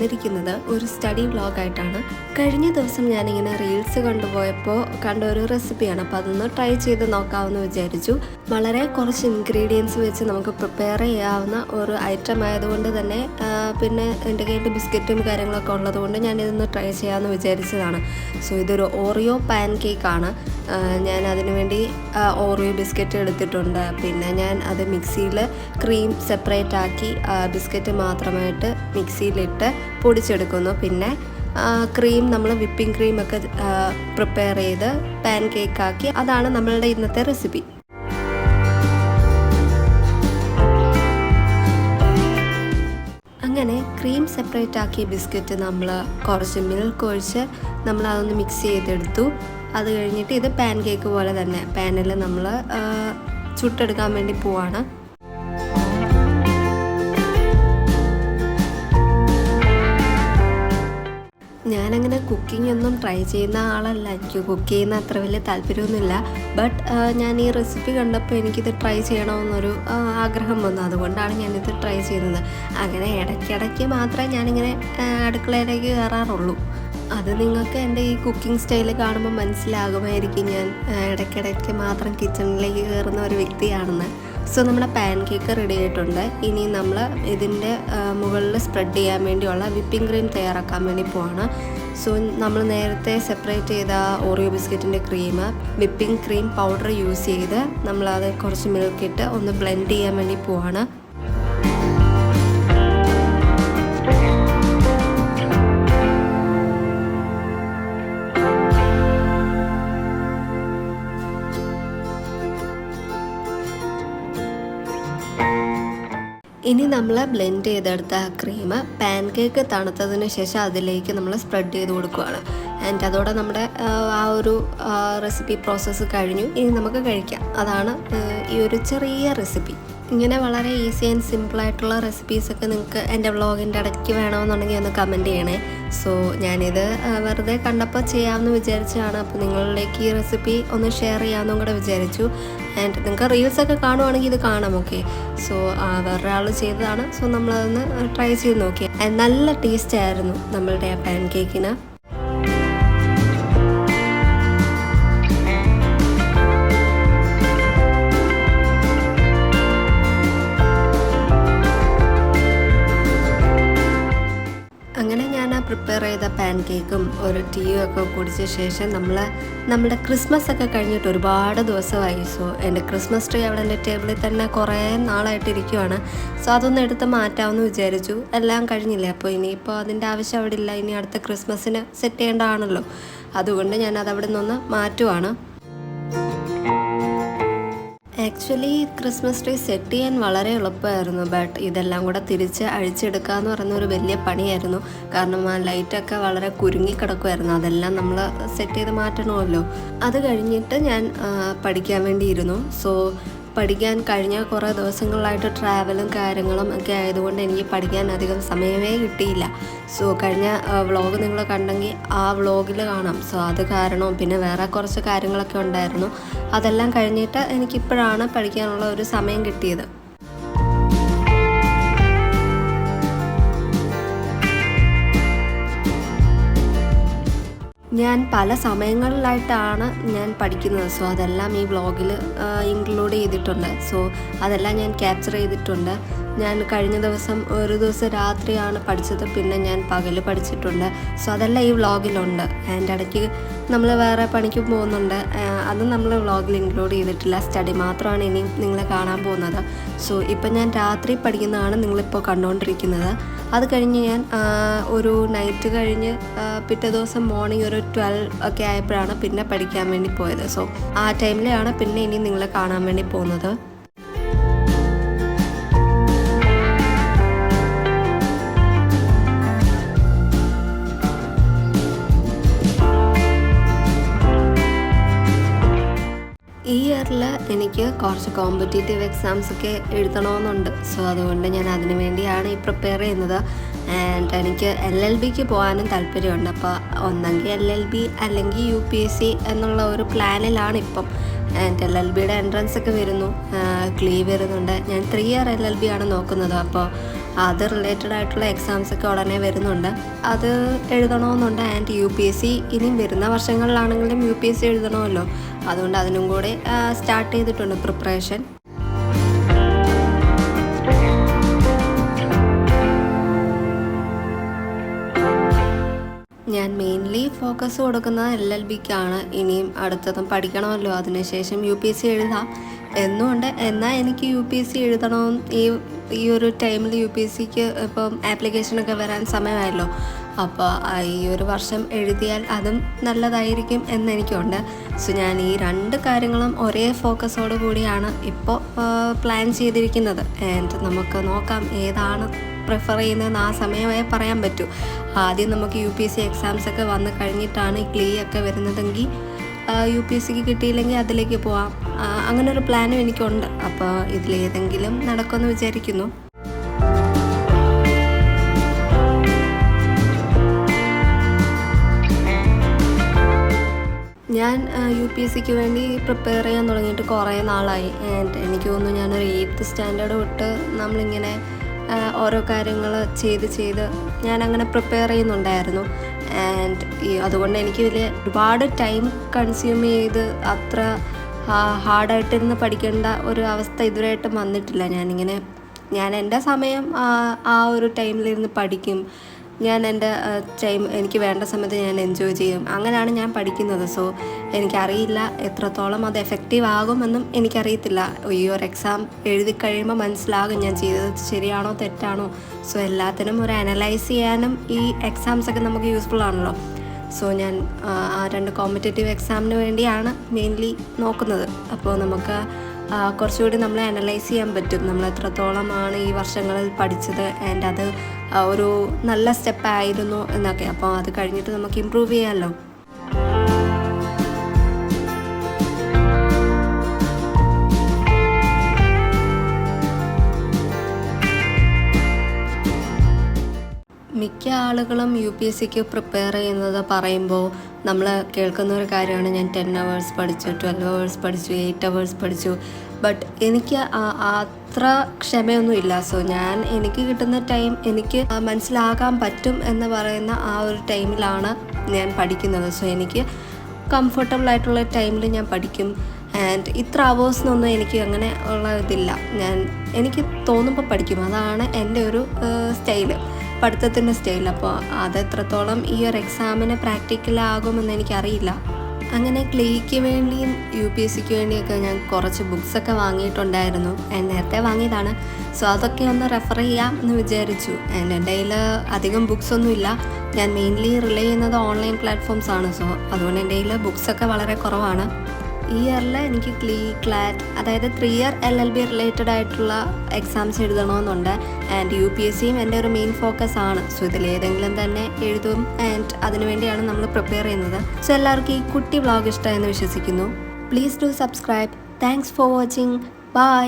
വന്നിരിക്കുന്നത് ഒരു സ്റ്റഡി വ്ളോഗായിട്ടാണ്. കഴിഞ്ഞ ദിവസം ഞാനിങ്ങനെ റീൽസ് കണ്ടുപോയപ്പോൾ കണ്ട ഒരു റെസിപ്പിയാണ്. അപ്പോൾ അതൊന്ന് ട്രൈ ചെയ്ത് നോക്കാമെന്ന് വിചാരിച്ചു. വളരെ കുറച്ച് ഇൻഗ്രീഡിയൻസ് വെച്ച് നമുക്ക് പ്രിപ്പയർ ചെയ്യാവുന്ന ഒരു ഐറ്റം ആയതുകൊണ്ട് തന്നെ പിന്നെ എൻ്റെ കയ്യിൽ ബിസ്ക്കറ്റും കാര്യങ്ങളൊക്കെ ഉള്ളതുകൊണ്ട് ഞാനിതൊന്ന് ട്രൈ ചെയ്യാമെന്ന് വിചാരിച്ചതാണ്. സോ ഇതൊരു ഓറിയോ പാൻ കേക്കാണ്. ഞാൻ അതിനു വേണ്ടി ഓറിയോ ബിസ്ക്കറ്റ് എടുത്തിട്ടുണ്ട്. പിന്നെ ഞാൻ അത് മിക്സിയിൽ ക്രീം സെപ്പറേറ്റ് ആക്കി ബിസ്ക്കറ്റ് മാത്രമായിട്ട് മിക്സിയിലിട്ട് പൊടിച്ചെടുക്കുന്നു. പിന്നെ ക്രീം നമ്മൾ വിപ്പിംഗ് ക്രീമൊക്കെ പ്രിപ്പയർ ചെയ്ത് പാൻ കേക്കാക്കി. അതാണ് നമ്മളുടെ ഇന്നത്തെ റെസിപ്പി. അങ്ങനെ ക്രീം സെപ്പറേറ്റ് ആക്കിയ ബിസ്ക്കറ്റ് നമ്മൾ കുറച്ച് മിൽക്ക് ഒഴിച്ച് നമ്മൾ അതൊന്ന് മിക്സ് ചെയ്തെടുത്തു. അത് കഴിഞ്ഞിട്ട് ഇത് പാൻ കേക്ക് പോലെ തന്നെ പാനിൽ നമ്മൾ ചുട്ടെടുക്കാൻ വേണ്ടി പോവാണ്. ഞാനങ്ങനെ കുക്കിംഗ് ഒന്നും ട്രൈ ചെയ്യുന്ന ആളല്ല. എനിക്ക് കുക്ക് ചെയ്യുന്ന അത്ര വലിയ താല്പര്യമൊന്നുമില്ല. ബട്ട് ഞാൻ ഈ റെസിപ്പി കണ്ടപ്പോൾ എനിക്കിത് ട്രൈ ചെയ്യണമെന്നൊരു ആഗ്രഹം വന്നു. അതുകൊണ്ടാണ് ഞാനിത് ട്രൈ ചെയ്യുന്നത്. അങ്ങനെ ഇടയ്ക്കിടയ്ക്ക് മാത്രമേ ഞാനിങ്ങനെ അടുക്കളയിലേക്ക് കയറാറുള്ളൂ. അത് നിങ്ങൾക്ക് എൻ്റെ ഈ കുക്കിംഗ് സ്റ്റൈല് കാണുമ്പോൾ മനസ്സിലാകുമായിരിക്കും ഞാൻ ഇടയ്ക്കിടയ്ക്ക് മാത്രം കിച്ചണിലേക്ക് കയറുന്ന ഒരു വ്യക്തിയാണെന്ന്. സോ നമ്മുടെ പാൻ കേക്ക് റെഡി ആയിട്ടുണ്ട്. ഇനി നമ്മൾ ഇതിൻ്റെ മുകളിൽ സ്പ്രെഡ് ചെയ്യാൻ വേണ്ടിയുള്ള വിപ്പിംഗ് ക്രീം തയ്യാറാക്കാൻ വേണ്ടി പോവാണ്. സോ നമ്മൾ നേരത്തെ സെപ്പറേറ്റ് ചെയ്ത ഓറിയോ ബിസ്ക്കറ്റിൻ്റെ cream whipping cream powder use ചെയ്ത് നമ്മളത് കുറച്ച് മിൽക്കിട്ട് ഒന്ന് ബ്ലെൻഡ് ചെയ്യാൻ വേണ്ടി പോവാണ്. ഇനി നമ്മൾ ബ്ലെൻഡ് ചെയ്തെടുത്ത ക്രീം പാൻ കേക്ക് തണുത്തതിന് ശേഷം അതിലേക്ക് നമ്മൾ സ്പ്രെഡ് ചെയ്ത് കൊടുക്കുകയാണ്. ആൻഡ് അതോടെ നമ്മുടെ ആ ഒരു റെസിപ്പി പ്രോസസ്സ് കഴിഞ്ഞു. ഇനി നമുക്ക് കഴിക്കാം. അതാണ് ഈ ഒരു ചെറിയ റെസിപ്പി. ഇങ്ങനെ വളരെ ഈസി ആൻഡ് സിമ്പിളായിട്ടുള്ള റെസിപ്പീസൊക്കെ നിങ്ങൾക്ക് എൻ്റെ വ്ളോഗിൻ്റെ ഇടയ്ക്ക് വേണമെന്നുണ്ടെങ്കിൽ ഒന്ന് കമൻറ്റ് ചെയ്യണേ. സോ ഞാനിത് വെറുതെ കണ്ടപ്പോൾ ചെയ്യാമെന്ന് വിചാരിച്ചതാണ്. അപ്പോൾ നിങ്ങളിലേക്ക് ഈ റെസിപ്പി ഒന്ന് ഷെയർ ചെയ്യാമെന്നും കൂടെ വിചാരിച്ചു. ആൻഡ് നിങ്ങൾക്ക് റീൽസൊക്കെ കാണുവാണെങ്കിൽ ഇത് കാണാം. ഓക്കെ, സോ വേറൊരാൾ ചെയ്തതാണ്. സോ നമ്മളതൊന്ന് ട്രൈ ചെയ്ത് നോക്കി. നല്ല ടേസ്റ്റ് ആയിരുന്നു നമ്മളുടെ ആ പാൻ കേക്കിന്. അങ്ങനെ ഞാൻ ആ പ്രിപ്പയർ ചെയ്ത പാൻ കേക്കും ഒരു ടീയും ഒക്കെ കുടിച്ച ശേഷം നമ്മുടെ ക്രിസ്മസ് ഒക്കെ കഴിഞ്ഞിട്ട് ഒരുപാട് ദിവസമായി. സോ എൻ്റെ ക്രിസ്മസ് ട്രീ അവിടെ എൻ്റെ ടേബിളിൽ തന്നെ കുറേ നാളായിട്ടിരിക്കുവാണ്. സോ അതൊന്ന് എടുത്ത് മാറ്റാമെന്ന് വിചാരിച്ചു. എല്ലാം കഴിഞ്ഞില്ലേ, അപ്പോൾ ഇനിയിപ്പോൾ അതിൻ്റെ ആവശ്യം അവിടെ ഇല്ല. ഇനി അടുത്ത ക്രിസ്മസിന് സെറ്റ് ചെയ്യേണ്ടതാണല്ലോ. അതുകൊണ്ട് ഞാൻ അതവിടെ നിന്നൊന്ന് മാറ്റുവാണ്. ആക്ച്വലി ക്രിസ്മസ് ട്രീ സെറ്റ് ചെയ്യാൻ വളരെ എളുപ്പമായിരുന്നു. ബട്ട് ഇതെല്ലാം കൂടെ തിരിച്ച് അഴിച്ചെടുക്കുക എന്ന് പറയുന്ന ഒരു വലിയ പണിയായിരുന്നു. കാരണം ആ ലൈറ്റൊക്കെ വളരെ കുരുങ്ങിക്കിടക്കുമായിരുന്നു. അതെല്ലാം നമ്മൾ സെറ്റ് ചെയ്ത് മാറ്റണമല്ലോ. അത് കഴിഞ്ഞിട്ട് ഞാൻ പഠിക്കാൻ വേണ്ടിയിരുന്നു. സോ പഠിക്കാൻ കഴിഞ്ഞ കുറേ ദിവസങ്ങളായിട്ട് ട്രാവലും കാര്യങ്ങളും ഒക്കെ ആയതുകൊണ്ട് എനിക്ക് പഠിക്കാൻ അധികം സമയമേ കിട്ടിയില്ല. സോ കഴിഞ്ഞ വ്ളോഗ് നിങ്ങൾ കണ്ടെങ്കിൽ ആ വ്ളോഗിൽ കാണാം. സോ അത് കാരണവും പിന്നെ വേറെ കുറച്ച് കാര്യങ്ങളൊക്കെ ഉണ്ടായിരുന്നു. അതെല്ലാം കഴിഞ്ഞിട്ട് എനിക്കിപ്പോഴാണ് പഠിക്കാനുള്ള ഒരു സമയം കിട്ടിയത്. ഞാൻ പല സമയങ്ങളിലായിട്ടാണ് ഞാൻ പഠിക്കുന്നത്. സോ അതെല്ലാം ഈ വ്ളോഗിൽ ഇൻക്ലൂഡ് ചെയ്തിട്ടുണ്ട്. സോ അതെല്ലാം ഞാൻ ക്യാപ്ചർ ചെയ്തിട്ടുണ്ട്. ഞാൻ കഴിഞ്ഞ ദിവസം ഒരു ദിവസം രാത്രിയാണ് പഠിച്ചത്. പിന്നെ ഞാൻ പകൽ പഠിച്ചിട്ടുണ്ട്. സോ അതെല്ലാം ഈ വ്ളോഗിലുണ്ട്. അതിൻ്റെ ഇടയ്ക്ക് നമ്മൾ വേറെ പണിക്ക് പോകുന്നുണ്ട്. അത് നമ്മൾ വ്ളോഗിൽ ഇൻക്ലൂഡ് ചെയ്തിട്ടില്ല. സ്റ്റഡി മാത്രമാണ് ഇനി നിങ്ങൾ കാണാൻ പോകുന്നത്. സോ ഇപ്പം ഞാൻ രാത്രി പഠിക്കുന്നതാണ് നിങ്ങളിപ്പോൾ കണ്ടുകൊണ്ടിരിക്കുന്നത്. അത് കഴിഞ്ഞ് ഞാൻ ഒരു നൈറ്റ് കഴിഞ്ഞ് പിറ്റേ ദിവസം മോർണിംഗ് ഒരു 12 ഒക്കെ ആയപ്പോഴാണ് പിന്നെ പഠിക്കാൻ വേണ്ടി പോയത്. സോ ആ ടൈമിലാണ് പിന്നെ ഇനി നിങ്ങളെ കാണാൻ വേണ്ടി പോകുന്നത്. ഈ ഇയറിൽ എനിക്ക് കുറച്ച് കോമ്പറ്റേറ്റീവ് എക്സാംസൊക്കെ എഴുതണമെന്നുണ്ട്. സോ അതുകൊണ്ട് ഞാൻ അതിനു വേണ്ടിയാണ് ഈ പ്രിപ്പയർ ചെയ്യുന്നത്. ആൻഡ് എനിക്ക് LLBക്ക് പോകാനും താല്പര്യമുണ്ട്. അപ്പോൾ ഒന്നെങ്കിൽ LLB അല്ലെങ്കിൽ UPSC എന്നുള്ള ഒരു പ്ലാനിലാണ് ഇപ്പം. ആൻഡ് LLBയുടെ എൻട്രൻസ് ഒക്കെ വരുന്നു, ക്ലീ വരുന്നുണ്ട്. ഞാൻ 3 year LLB ആണ് നോക്കുന്നത്. അപ്പോൾ അത് റിലേറ്റഡ് ആയിട്ടുള്ള എക്സാംസൊക്കെ ഉടനെ വരുന്നുണ്ട്. അത് എഴുതണമെന്നുണ്ട്. ആൻഡ് UPSC ഇനിയും വരുന്ന വർഷങ്ങളിലാണെങ്കിലും UPSC എഴുതണമല്ലോ. അതുകൊണ്ട് അതിനും കൂടെ സ്റ്റാർട്ട് ചെയ്തിട്ടുണ്ട് പ്രിപ്പറേഷൻ. ഞാൻ മെയിൻലി ഫോക്കസ് കൊടുക്കുന്നത് LLBക്കാണ്. ഇനിയും അടുത്തതും പഠിക്കണമല്ലോ, അതിനുശേഷം UPSC എഴുതാം എന്നുണ്ട്. എന്നാൽ എനിക്ക് UPSC എഴുതണം. ഈ ഒരു ടൈമിൽ UPSCക്ക് ഇപ്പം ആപ്ലിക്കേഷനൊക്കെ വരാൻ സമയമായല്ലോ. അപ്പോൾ ഈ ഒരു വർഷം എഴുതിയാൽ അതും നല്ലതായിരിക്കും എന്നെനിക്കുണ്ട്. സോ ഞാൻ ഈ 2 കാര്യങ്ങളും ഒരേ ഫോക്കസോട് കൂടിയാണ് ഇപ്പോൾ പ്ലാൻ ചെയ്തിരിക്കുന്നത്. ആൻഡ് നമുക്ക് നോക്കാം ഏതാണ് പ്രിഫർ ചെയ്യുന്നതെന്ന് ആ സമയമായി പറയാൻ പറ്റൂ. ആദ്യം നമുക്ക് UPSC എക്സാംസൊക്കെ വന്ന് കഴിഞ്ഞിട്ടാണ് ക്ലീ ഒക്കെ വരുന്നതെങ്കിൽ UPSCക്ക് കിട്ടിയില്ലെങ്കിൽ അതിലേക്ക് പോവാം. അങ്ങനെ ഒരു പ്ലാനും എനിക്കുണ്ട്. അപ്പോൾ ഇതിലേതെങ്കിലും നടക്കുമെന്ന് വിചാരിക്കുന്നു. ഞാൻ UPSCക്ക് വേണ്ടി പ്രിപ്പയർ ചെയ്യാൻ തുടങ്ങിയിട്ട് കുറേ നാളായി. ആൻഡ് എനിക്ക് തോന്നുന്നു ഞാനൊരു 8th സ്റ്റാൻഡേർഡ് തൊട്ട് നമ്മളിങ്ങനെ ഓരോ കാര്യങ്ങൾ ചെയ്ത് ഞാനങ്ങനെ പ്രിപ്പയർ ചെയ്യുന്നുണ്ടായിരുന്നു. ആൻഡ് അതുകൊണ്ട് എനിക്ക് ഒരുപാട് ടൈം കൺസ്യൂം ചെയ്ത് അത്ര ഹാർഡായിട്ടിരുന്ന് പഠിക്കേണ്ട ഒരു അവസ്ഥ ഇതുവരെയായിട്ടും വന്നിട്ടില്ല. ഞാൻ എൻ്റെ സമയം ആ ഒരു ടൈമിലിരുന്ന് പഠിക്കും. ഞാൻ എൻ്റെ ടൈം എനിക്ക് വേണ്ട സമയത്ത് ഞാൻ എൻജോയ് ചെയ്യും. അങ്ങനെയാണ് ഞാൻ പഠിക്കുന്നത്. സോ എനിക്കറിയില്ല എത്രത്തോളം അത് എഫക്റ്റീവ് ആകുമെന്നും എനിക്കറിയത്തില്ല. ഈ ഒരു എക്സാം എഴുതി കഴിയുമ്പോൾ മനസ്സിലാകും ഞാൻ ചെയ്തത് ശരിയാണോ തെറ്റാണോ. സോ എല്ലാത്തിനും ഒരു അനലൈസ് ചെയ്യാനും ഈ എക്സാംസൊക്കെ നമുക്ക് യൂസ്ഫുൾ ആണല്ലോ. സോ ഞാൻ ആ 2 കോമ്പറ്റേറ്റീവ് എക്സാമിന് വേണ്ടിയാണ് മെയിൻലി നോക്കുന്നത്. അപ്പോൾ നമുക്ക് കുറച്ചുകൂടി നമ്മളെ അനലൈസ് ചെയ്യാൻ പറ്റും, നമ്മൾ എത്രത്തോളമാണ് ഈ വർഷങ്ങളിൽ പഠിച്ചത്. ആൻഡ് അത് ഒരു നല്ല സ്റ്റെപ്പായിരുന്നു എന്നൊക്കെ. അപ്പോൾ അത് കഴിഞ്ഞിട്ട് നമുക്ക് ഇമ്പ്രൂവ് ചെയ്യാമല്ലോ. മിക്ക ആളുകളും UPSCക്ക് പ്രിപ്പയർ ചെയ്യുന്നത് പറയുമ്പോൾ നമ്മൾ കേൾക്കുന്ന ഒരു കാര്യമാണ്, ഞാൻ 10 hours പഠിച്ചു, 12 hours പഠിച്ചു, 8 hours പഠിച്ചു. ബട്ട് എനിക്ക് അത്ര ക്ഷമയൊന്നുമില്ല. സോ എനിക്ക് കിട്ടുന്ന ടൈം എനിക്ക് മനസ്സിലാക്കാൻ പറ്റും എന്ന് പറയുന്ന ആ ഒരു ടൈമിലാണ് ഞാൻ പഠിക്കുന്നത്. സോ എനിക്ക് കംഫർട്ടബിൾ ആയിട്ടുള്ള ടൈമിൽ ഞാൻ പഠിക്കും. ആൻഡ് ഇത്ര അവേഴ്സിനൊന്നും എനിക്ക് അങ്ങനെ ഉള്ള ഇതില്ല. എനിക്ക് തോന്നുമ്പോൾ പഠിക്കും. അതാണ് എൻ്റെ ഒരു സ്റ്റൈല്, പഠിത്തത്തിൻ്റെ സ്റ്റൈൽ. അപ്പോൾ അതെത്രത്തോളം ഈ ഒരു എക്സാമിന് പ്രാക്ടിക്കലാകുമെന്ന് എനിക്കറിയില്ല. അങ്ങനെ ക്ലീക്ക് വേണ്ടിയും UPSCക്ക് വേണ്ടിയൊക്കെ ഞാൻ കുറച്ച് ബുക്സൊക്കെ വാങ്ങിയിട്ടുണ്ടായിരുന്നു. നേരത്തെ വാങ്ങിയതാണ്. സോ അതൊക്കെ ഒന്ന് റെഫർ ചെയ്യാം എന്ന് വിചാരിച്ചു. എൻ്റെ കയ്യിൽ അധികം ബുക്സൊന്നുമില്ല. ഞാൻ മെയിൻലി റിലേ ചെയ്യുന്നത് ഓൺലൈൻ പ്ലാറ്റ്ഫോംസാണ്. സോ അതുകൊണ്ട് എൻ്റെ കയ്യിൽ ബുക്സൊക്കെ വളരെ കുറവാണ്. ഈ ഇയറിൽ എനിക്ക് ക്ലാറ്റ് അതായത് 3 year LLB റിലേറ്റഡ് ആയിട്ടുള്ള എക്സാംസ് എഴുതണമെന്നുണ്ട്. ആൻഡ് UPSCയും എൻ്റെ ഒരു മെയിൻ ഫോക്കസ് ആണ്. സോ ഇതിലേതെങ്കിലും തന്നെ എഴുതും. ആൻഡ് അതിനുവേണ്ടിയാണ് നമ്മൾ പ്രിപ്പയർ ചെയ്യുന്നത്. സോ എല്ലാവർക്കും ഈ കുട്ടി വ്ളോഗ് ഇഷ്ടമായെന്ന് വിശ്വസിക്കുന്നു. Please do subscribe. Thanks for watching. By.